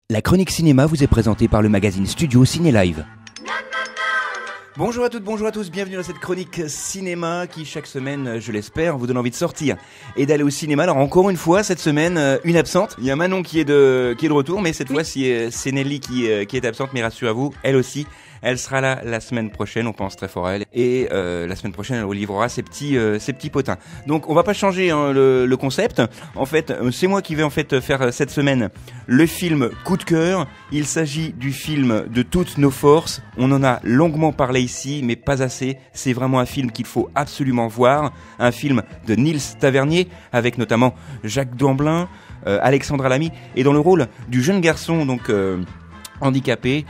La chronique cinéma vous est présentée par le magazine Studio Ciné Live. Bonjour à toutes, bonjour à tous, bienvenue dans cette chronique cinéma qui chaque semaine, je l'espère, vous donne envie de sortir et d'aller au cinéma. Alors encore une fois, cette semaine, une absente. Il y a Manon qui est de retour, mais cette fois c'est Nelly qui est absente, mais rassurez-vous, elle aussi. Elle sera là la semaine prochaine, on pense très fort à elle. Et la semaine prochaine, elle vous livrera ses petits potins. Donc on va pas changer le concept. En fait, c'est moi qui vais faire cette semaine le film coup de cœur. Il s'agit du film de toutes nos forces. On en a longuement parlé ici, mais pas assez. C'est vraiment un film qu'il faut absolument voir. Un film de Nils Tavernier, avec notamment Jacques Gamblin, Alexandra Lamy, et dans le rôle du jeune garçon, donc... handicapé,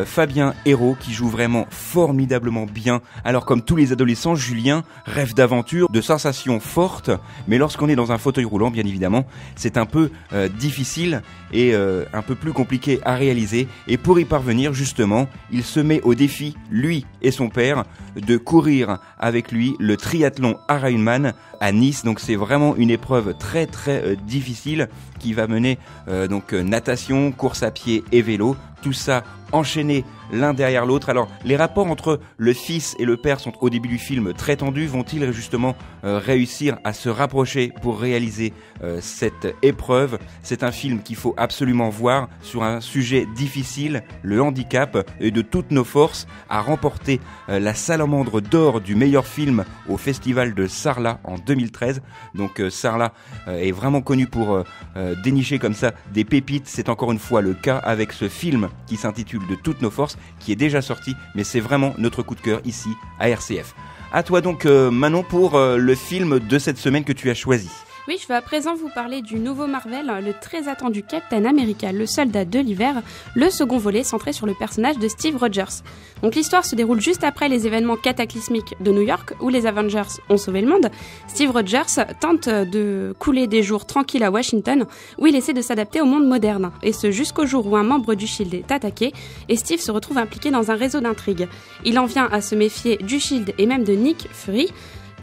Fabien Hérault, qui joue vraiment formidablement bien. Alors comme tous les adolescents, Julien rêve d'aventure, de sensations fortes, mais lorsqu'on est dans un fauteuil roulant, bien évidemment, c'est un peu difficile et un peu plus compliqué à réaliser. Et pour y parvenir, justement, il se met au défi, lui et son père, de courir avec lui le triathlon Ironman à Nice. Donc c'est vraiment une épreuve très très difficile qui va mener natation, course à pied et vélo. Tout ça enchaîné l'un derrière l'autre. Alors, les rapports entre le fils et le père sont au début du film très tendus. Vont-ils justement réussir à se rapprocher pour réaliser cette épreuve ? C'est un film qu'il faut absolument voir sur un sujet difficile, le handicap, et de toutes nos forces à remporter la salamandre d'or du meilleur film au festival de Sarlat en 2013. Donc Sarlat est vraiment connu pour dénicher comme ça des pépites. C'est encore une fois le cas avec ce film qui s'intitule De toutes nos forces, qui est déjà sorti, mais c'est vraiment notre coup de cœur ici à RCF. À toi donc Manon pour le film de cette semaine que tu as choisi. Oui, je vais à présent vous parler du nouveau Marvel, le très attendu Captain America, le soldat de l'hiver, le second volet centré sur le personnage de Steve Rogers. Donc l'histoire se déroule juste après les événements cataclysmiques de New York où les Avengers ont sauvé le monde. Steve Rogers tente de couler des jours tranquilles à Washington où il essaie de s'adapter au monde moderne. Et ce jusqu'au jour où un membre du Shield est attaqué et Steve se retrouve impliqué dans un réseau d'intrigues. Il en vient à se méfier du Shield et même de Nick Fury,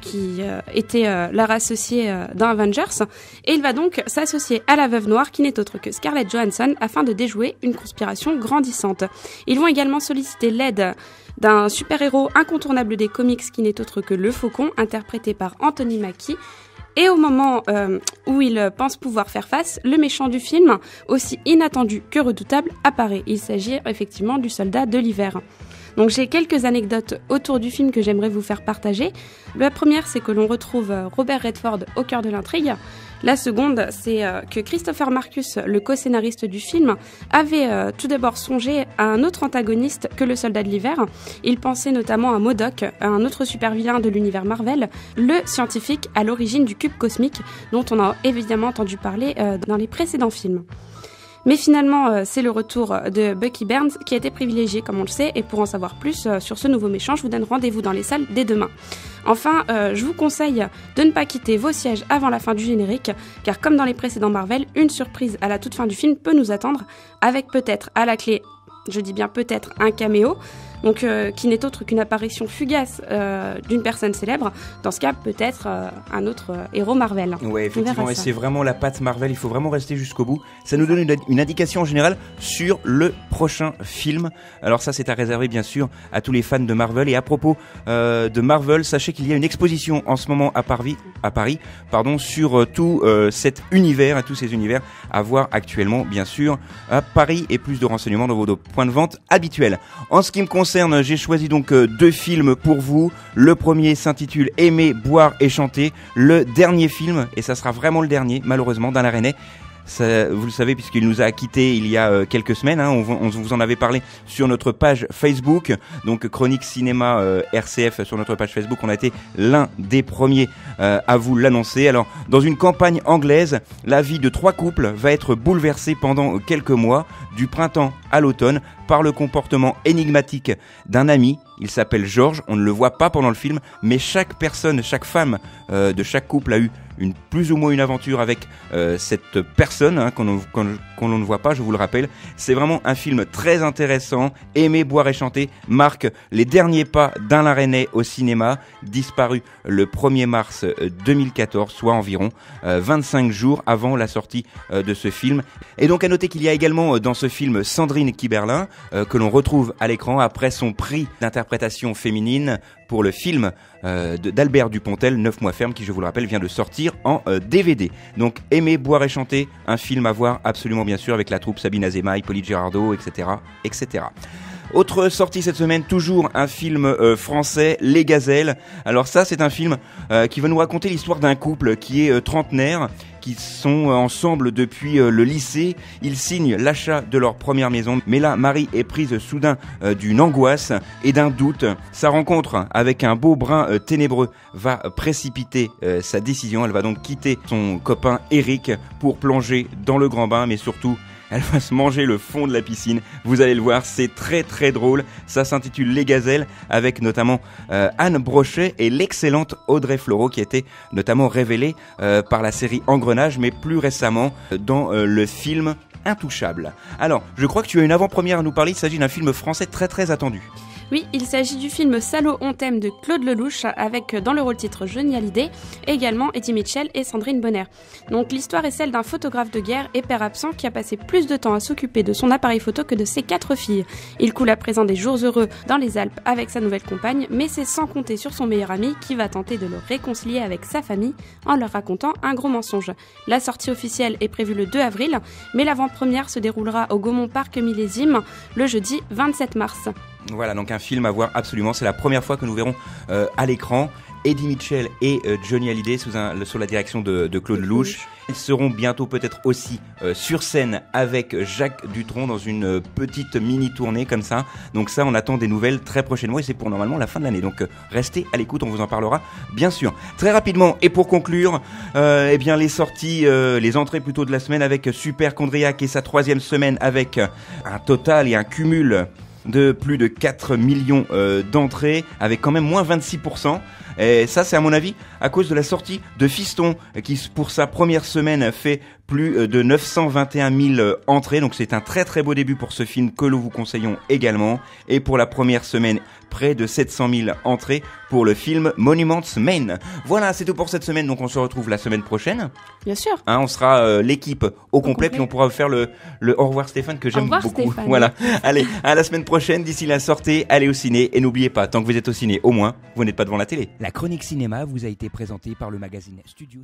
qui était leur associé dans Avengers, et il va donc s'associer à la Veuve Noire, qui n'est autre que Scarlett Johansson, afin de déjouer une conspiration grandissante. Ils vont également solliciter l'aide d'un super-héros incontournable des comics, qui n'est autre que le Faucon, interprété par Anthony Mackie. Et au moment où il pense pouvoir faire face, le méchant du film, aussi inattendu que redoutable, apparaît. Il s'agit effectivement du soldat de l'hiver. Donc j'ai quelques anecdotes autour du film que j'aimerais vous faire partager. La première, c'est que l'on retrouve Robert Redford au cœur de l'intrigue. La seconde, c'est que Christopher Marcus, le co-scénariste du film, avait tout d'abord songé à un autre antagoniste que le soldat de l'hiver. Il pensait notamment à MODOK, un autre super-vilain de l'univers Marvel, le scientifique à l'origine du cube cosmique, dont on a évidemment entendu parler dans les précédents films. Mais finalement, c'est le retour de Bucky Barnes qui a été privilégié, comme on le sait, et pour en savoir plus sur ce nouveau méchant, je vous donne rendez-vous dans les salles dès demain. Enfin, je vous conseille de ne pas quitter vos sièges avant la fin du générique, car comme dans les précédents Marvel, une surprise à la toute fin du film peut nous attendre, avec peut-être à la clé, je dis bien peut-être, un caméo, donc qui n'est autre qu'une apparition fugace d'une personne célèbre, dans ce cas peut-être un autre héros Marvel. Ouais, effectivement, et c'est vraiment la patte Marvel, il faut vraiment rester jusqu'au bout. Ça nous donne une indication en général sur le prochain film. Alors ça, c'est à réserver bien sûr à tous les fans de Marvel. Et à propos de Marvel, sachez qu'il y a une exposition en ce moment à Paris, sur tout cet univers et tous ces univers à voir actuellement bien sûr à Paris, et plus de renseignements dans vos points de vente habituels. En ce qui me concerne, j'ai choisi donc deux films pour vous. Le premier s'intitule Aimer, boire et chanter. Le dernier film, et ça sera vraiment le dernier malheureusement, d'Alain Resnais. Ça, vous le savez puisqu'il nous a quittés il y a quelques semaines, on vous en avait parlé sur notre page Facebook, donc Chronique Cinéma RCF sur notre page Facebook. On a été l'un des premiers à vous l'annoncer. Alors dans une campagne anglaise, la vie de trois couples va être bouleversée pendant quelques mois, du printemps à l'automne, par le comportement énigmatique d'un ami. Il s'appelle Georges, on ne le voit pas pendant le film, mais chaque personne, chaque femme de chaque couple a eu une plus ou moins une aventure avec cette personne hein, qu'on ne voit pas, je vous le rappelle. C'est vraiment un film très intéressant. Aimer, boire et chanter marque les derniers pas d'Alain Resnais au cinéma, disparu le 1er mars 2014, soit environ 25 jours avant la sortie de ce film. Et donc à noter qu'il y a également dans ce film Sandrine Kiberlin, que l'on retrouve à l'écran après son prix d'interprétation féminine pour le film d'Albert Dupontel, 9 mois ferme, qui je vous le rappelle vient de sortir en DVD. Donc Aimer, boire et chanter, un film à voir absolument bien sûr avec la troupe Sabine Azéma, Hippolyte Girardot, etc. etc. Autre sortie cette semaine, toujours un film français, Les Gazelles. Alors ça, c'est un film qui va nous raconter l'histoire d'un couple qui est trentenaire, qui sont ensemble depuis le lycée. Ils signent l'achat de leur première maison. Mais là, Marie est prise soudain d'une angoisse et d'un doute. Sa rencontre avec un beau brun ténébreux va précipiter sa décision. Elle va donc quitter son copain Eric pour plonger dans le grand bain, mais surtout elle va se manger le fond de la piscine. Vous allez le voir, c'est très très drôle. Ça s'intitule Les Gazelles, avec notamment Anne Brochet et l'excellente Audrey Fleurot, qui a été notamment révélée par la série Engrenage, mais plus récemment dans le film Intouchable. Alors, je crois que tu as une avant-première à nous parler. Il s'agit d'un film français très très attendu. Oui, il s'agit du film Salaud on t'aime de Claude Lelouch avec dans le rôle titre Johnny Hallyday, également Eddie Mitchell et Sandrine Bonner. Donc l'histoire est celle d'un photographe de guerre et père absent qui a passé plus de temps à s'occuper de son appareil photo que de ses 4 filles. Il coule à présent des jours heureux dans les Alpes avec sa nouvelle compagne, mais c'est sans compter sur son meilleur ami qui va tenter de le réconcilier avec sa famille en leur racontant un gros mensonge. La sortie officielle est prévue le 2 avril, mais l'avant-première se déroulera au Gaumont Parc Millésime le jeudi 27 mars. Voilà, donc un film à voir absolument. C'est la première fois que nous verrons à l'écran Eddie Mitchell et Johnny Hallyday sous la direction de Claude Lelouch. Ils seront bientôt peut-être aussi sur scène avec Jacques Dutronc dans une petite mini-tournée comme ça. Donc ça, on attend des nouvelles très prochainement et c'est pour normalement la fin de l'année. Donc restez à l'écoute, on vous en parlera bien sûr. Très rapidement et pour conclure, eh bien les sorties, les entrées plutôt de la semaine avec Super Chondriac et sa 3e semaine avec un total et un cumul de plus de 4 millions d'entrées, avec quand même moins 26%. Et ça, c'est à mon avis à cause de la sortie de Fiston, qui pour sa première semaine fait plus de 921 000 entrées. Donc c'est un très très beau début pour ce film que nous vous conseillons également. Et pour la première semaine, près de 700 000 entrées pour le film Monuments Men. Voilà, c'est tout pour cette semaine. Donc on se retrouve la semaine prochaine. Bien sûr. Hein, on sera l'équipe au complet, puis on pourra faire le au revoir Stéphane que j'aime beaucoup. Stéphane. Voilà. Allez, à la semaine prochaine. D'ici là, sortez, allez au ciné et n'oubliez pas, tant que vous êtes au ciné, au moins, vous n'êtes pas devant la télé. La chronique cinéma vous a été présentée par le magazine Studio.